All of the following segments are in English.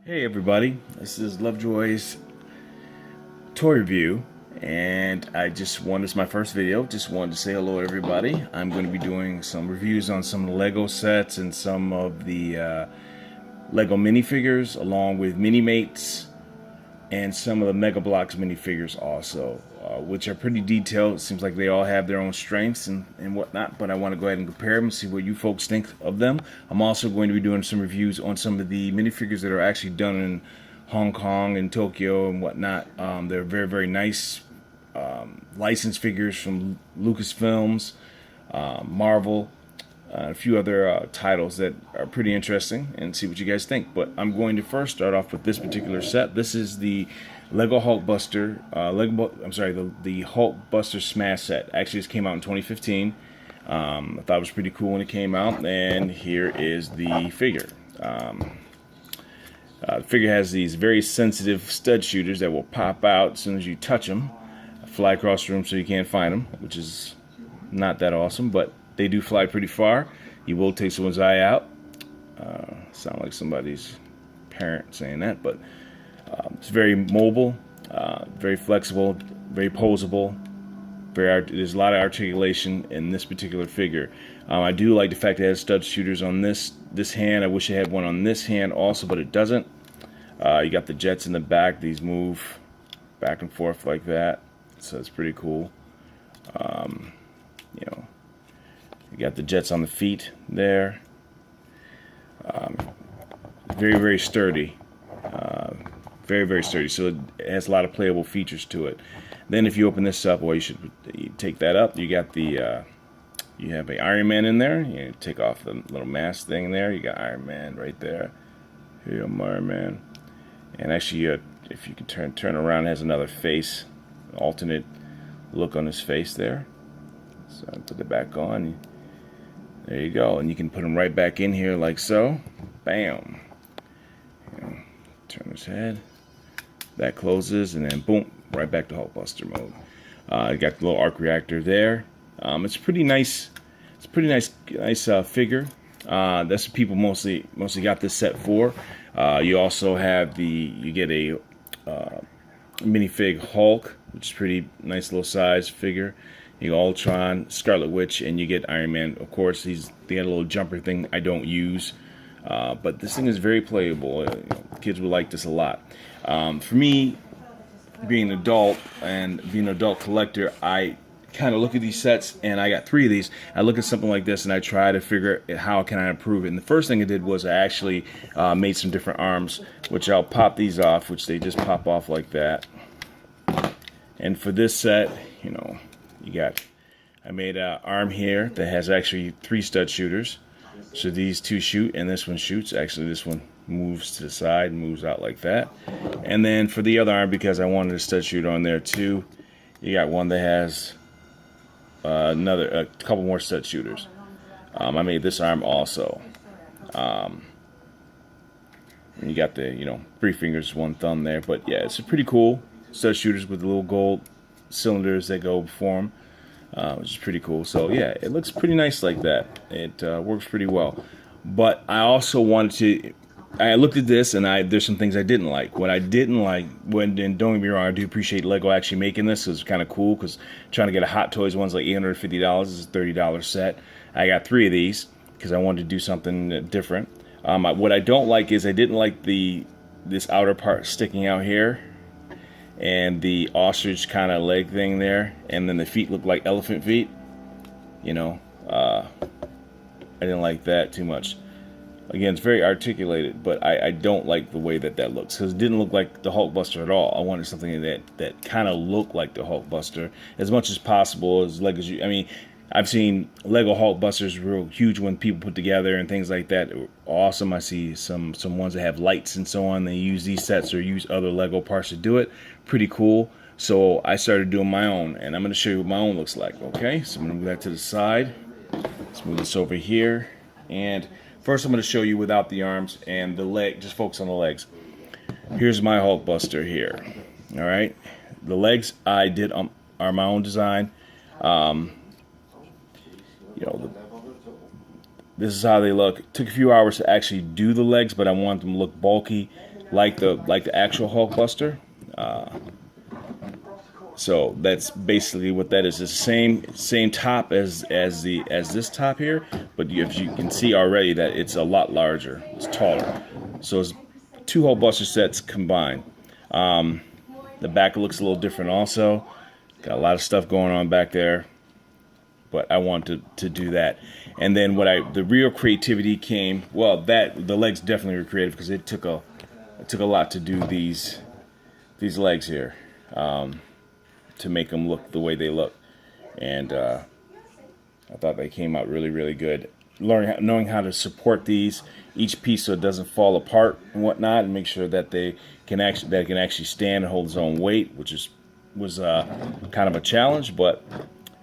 Hey everybody, this is Lovejoy's toy review, and this is my first video. Just wanted to say hello to everybody. I'm going to be doing some reviews on some Lego sets and some of the Lego minifigures, along with Mini-Mates and some of the Mega Bloks minifigures also, which are pretty detailed. It seems like they all have their own strengths and whatnot, but I want to go ahead and compare them and see what you folks think of them. I'm also going to be doing some reviews on some of the minifigures that are actually done in Hong Kong and Tokyo and whatnot. They're very, very nice licensed figures from Lucasfilms, Marvel, a few other titles that are pretty interesting, and see what you guys think. But I'm going to first start off with this particular set. This is the Lego Hulkbuster, the Hulkbuster Smash set. Actually, this came out in 2015. I thought it was pretty cool when it came out, and here is the figure. The figure has these very sensitive stud shooters that will pop out as soon as you touch them, fly across the room so you can't find them, which is not that awesome, but they do fly pretty far. You will take someone's eye out. Sound like somebody's parent saying that, but it's very mobile, very flexible, very posable. There's a lot of articulation in this particular figure. I do like the fact that it has stud shooters on this hand. I wish it had one on this hand also, but it doesn't. You got the jets in the back. These move back and forth like that, so it's pretty cool. You got the jets on the feet there. Very, very sturdy. Very, very sturdy. So it has a lot of playable features to it. Then if you open this up, well, you take that up. You got the you have a Iron Man in there. You take off the little mask thing there. You got Iron Man right there. Here, I'm Iron Man. And actually, if you can turn around, it has another face, alternate look on his face there. So I put it back on. There you go, and you can put him right back in here like so. Bam. Turn his head. That closes, and then boom, right back to Hulkbuster mode. You got the little arc reactor there. It's pretty nice. It's a pretty nice figure. That's what people mostly got this set for. You also have you get a minifig Hulk, which is pretty nice little size figure. You got Ultron, Scarlet Witch, and you get Iron Man. Of course, they got a little jumper thing I don't use, but this thing is very playable. Kids would like this a lot. For me, being an adult and being an adult collector, I kind of look at these sets, and I got 3 of these. I look at something like this, and I try to figure out how can I improve it. And the first thing I did was I actually made some different arms, which I'll pop these off, which they just pop off like that. And for this set, I made an arm here that has actually 3 stud shooters. So these 2 shoot, and this one shoots. Actually, this one moves to the side and moves out like that. And then for the other arm, because I wanted a stud shooter on there too, you got one that has a couple more stud shooters. I made this arm also. And you got the 3 fingers, 1 thumb there. But yeah, it's a pretty cool stud shooters with the little gold cylinders that go before them, which is pretty cool. So yeah, it looks pretty nice like that. It works pretty well. But I also I looked at this, and there's some things I didn't like. What I didn't like, and don't get me wrong, I do appreciate Lego actually making this. It's kind of cool, because trying to get a Hot Toys one's like $850. This is a $30 set. I got 3 of these because I wanted to do something different. What I don't like is I didn't like this outer part sticking out here, and the ostrich kind of leg thing there, and then the feet look like elephant feet. I didn't like that too much. Again, it's very articulated, but I don't like the way that looks, because it didn't look like the Hulkbuster at all. I wanted something that kind of looked like the Hulkbuster as much as possible. I've seen Lego Hulkbusters real huge when people put together and things like that. Awesome. I see some ones that have lights and so on. They use these sets or use other Lego parts to do it. Pretty cool. So I started doing my own, and I'm going to show you what my own looks like. Okay, so I'm going to move that to the side. Let's move this over here. And first I'm going to show you without the arms and the leg. Just focus on the legs. Here's my Hulkbuster here. All right. The legs I did are my own design. This is how they look. It took a few hours to actually do the legs, but I want them to look bulky. like the actual Hulkbuster. So that's basically what that is. It's the same top as this top here, but if you can see already that it's a lot larger. It's taller. So it's two Hulkbuster sets combined. The back looks a little different also. Got a lot of stuff going on back there, but I wanted to do that. And then the real creativity came. Well, the legs definitely were creative because it took a lot to do these legs here. To make them look the way they look, and I thought they came out really, really good. Knowing how to support each piece so it doesn't fall apart and whatnot, and make sure that they can actually stand and hold its own weight, which was kind of a challenge, but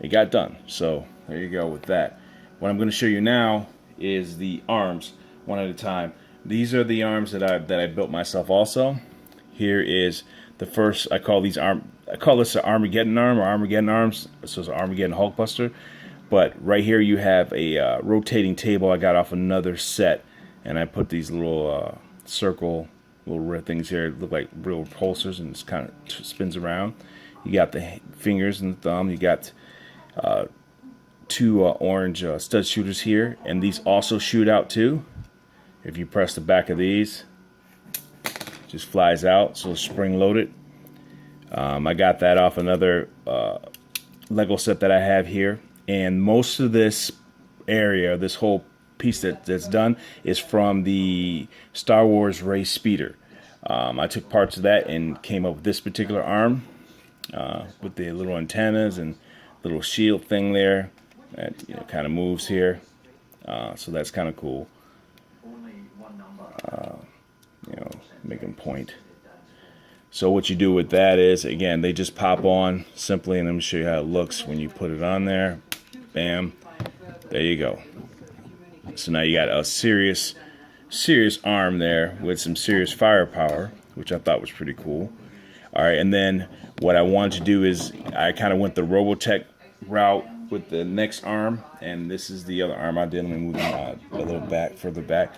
it got done. So there you go with that. What I'm going to show you now is the arms, one at a time. These are the arms that I built myself also. Here is the first. I call this an Armageddon arm, or Armageddon arms. So it's an Armageddon Hulkbuster. But right here you have a rotating table I got off another set, and I put these little circle little red things here. Look like real pulsers, and it kind of spins around. You got the fingers and the thumb. You got two orange stud shooters here, and these also shoot out too. If you press the back of these, just flies out, so it's spring loaded. I got that off another Lego set that I have here, and most of this area, this whole piece that's done, is from the Star Wars Ray Speeder. I took parts of that and came up with this particular arm with the little antennas and little shield thing there that kind of moves here, so that's kind of cool. Make them point. So what you do with that is, again, they just pop on simply, and let me show you how it looks when you put it on there. Bam, there you go. So now you got a serious arm there with some serious firepower, which I thought was pretty cool. All right, and then what I wanted to do is I kind of went the Robotech route with the next arm, and this is the other arm I did. Let me move a little further back.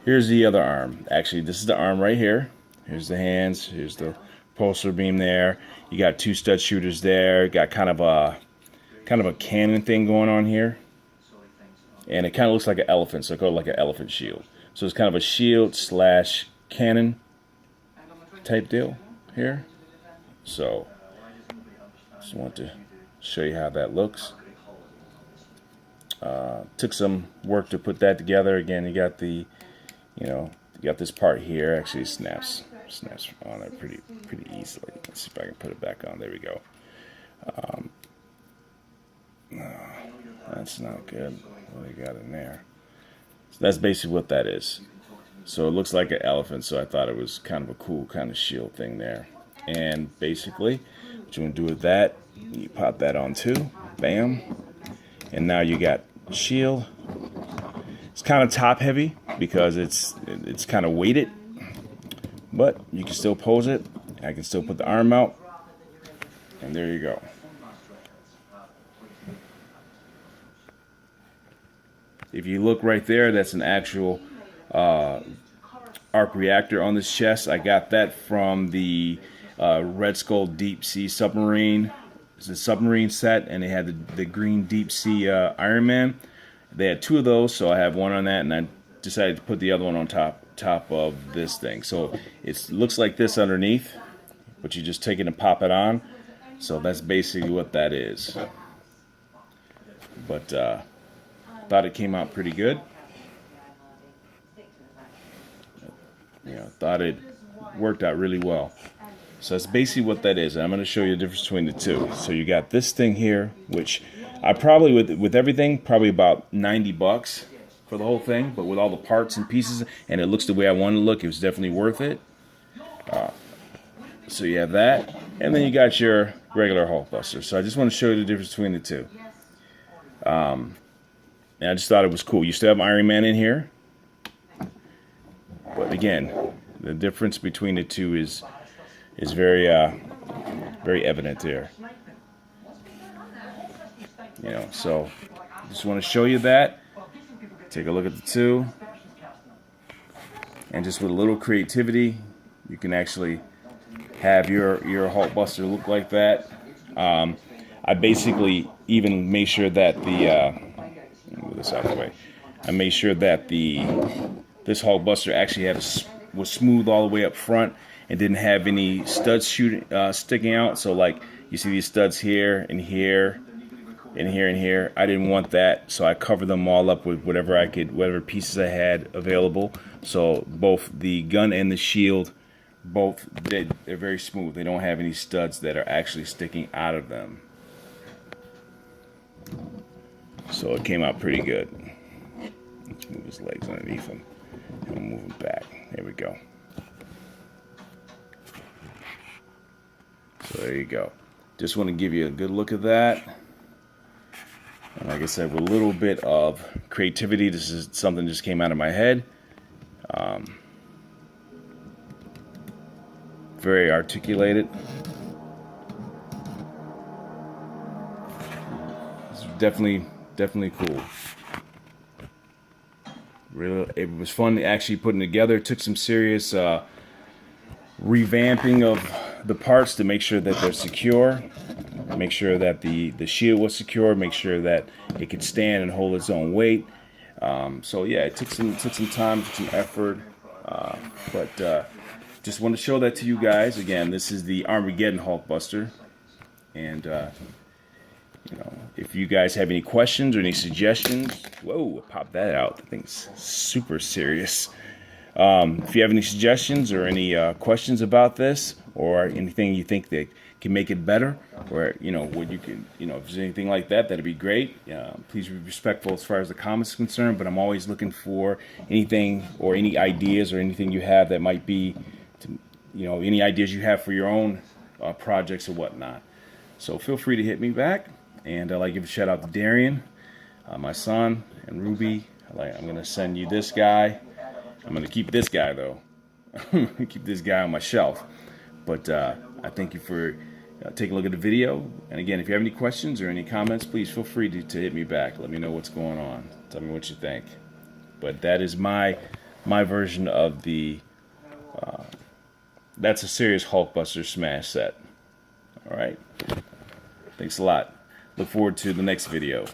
Here's the other arm. Actually, this is the arm right here. Here's the hands. Here's the pulsar beam there. You got two stud shooters there. Got kind of a cannon thing going on here, and it kind of looks like an elephant. So I call it like an elephant shield. So it's kind of a shield slash cannon type deal here. So just want to show you how that looks. Took some work to put that together. Again, you got the you got this part here. Actually, snaps on it pretty easily. Let's see if I can put it back on. There we go. No, that's not good. What do you got in there? So that's basically what that is. So it looks like an elephant, so I thought it was kind of a cool kind of shield thing there. And basically, what you want to do with that, you pop that on too. Bam. And now you got shield. It's kind of top heavy because it's kind of weighted, but you can still pose it. I can still put the arm out, and there you go. If you look right there, that's an actual arc reactor on this chest. I got that from the Red Skull Deep Sea Submarine. It's a submarine set, and they had the green Deep Sea Iron Man. They had two of those, so I have one on that, and I decided to put the other one on top of this thing. So it looks like this underneath, but you just take it and pop it on. So that's basically what that is. But thought it came out pretty good. Thought it worked out really well. So that's basically what that is. And I'm going to show you the difference between the two. So you got this thing here, which I probably, with everything, probably about $90 for the whole thing. But with all the parts and pieces, and it looks the way I wanted to look, it was definitely worth it. So you have that. And then you got your regular Hulkbuster. So I just want to show you the difference between the two. And I just thought it was cool. You still have Iron Man in here. But again, the difference between the two is very very evident there. So just want to show you that. Take a look at the two. And just with a little creativity, you can actually have your Hulkbuster look like that. I basically even made sure that move this out of the way. I made sure that this Hulkbuster actually was smooth all the way up front and didn't have any studs sticking out. So like you see these studs here and here and here and here. I didn't want that, so I covered them all up with whatever pieces I had available. So both the gun and the shield, they're very smooth. They don't have any studs that are actually sticking out of them. So it came out pretty good. Let's move his legs underneath him. And we'll move him back. There we go. So there you go. Just want to give you a good look at that. And like I said, with a little bit of creativity, this is something that just came out of my head. Very articulated. It's definitely cool. Really, it was fun actually putting together. It took some serious revamping of the parts to make sure that they're secure, make sure that the shield was secure, make sure that it could stand and hold its own weight. So yeah, it took some time, took some effort, but just want to show that to you guys. Again, this is the Armageddon Hulkbuster, and you know, if you guys have any questions or any suggestions, whoa, pop that out. The thing's super serious. If you have any suggestions or any questions about this, or anything you think that can make it better, or what you can, if there's anything like that, that'd be great. Please be respectful as far as the comments are concerned. But I'm always looking for anything or any ideas or anything you have that might be, any ideas you have for your own projects or whatnot. So feel free to hit me back. And I'd like to give a shout out to Darian, my son, and Ruby. I'm going to send you this guy. I'm going to keep this guy, though. Keep this guy on my shelf. But I thank you for taking a look at the video. And again, if you have any questions or any comments, please feel free to hit me back. Let me know what's going on. Tell me what you think. But that is my version of the... that's a serious Hulkbuster smash set. All right. Thanks a lot. Look forward to the next video.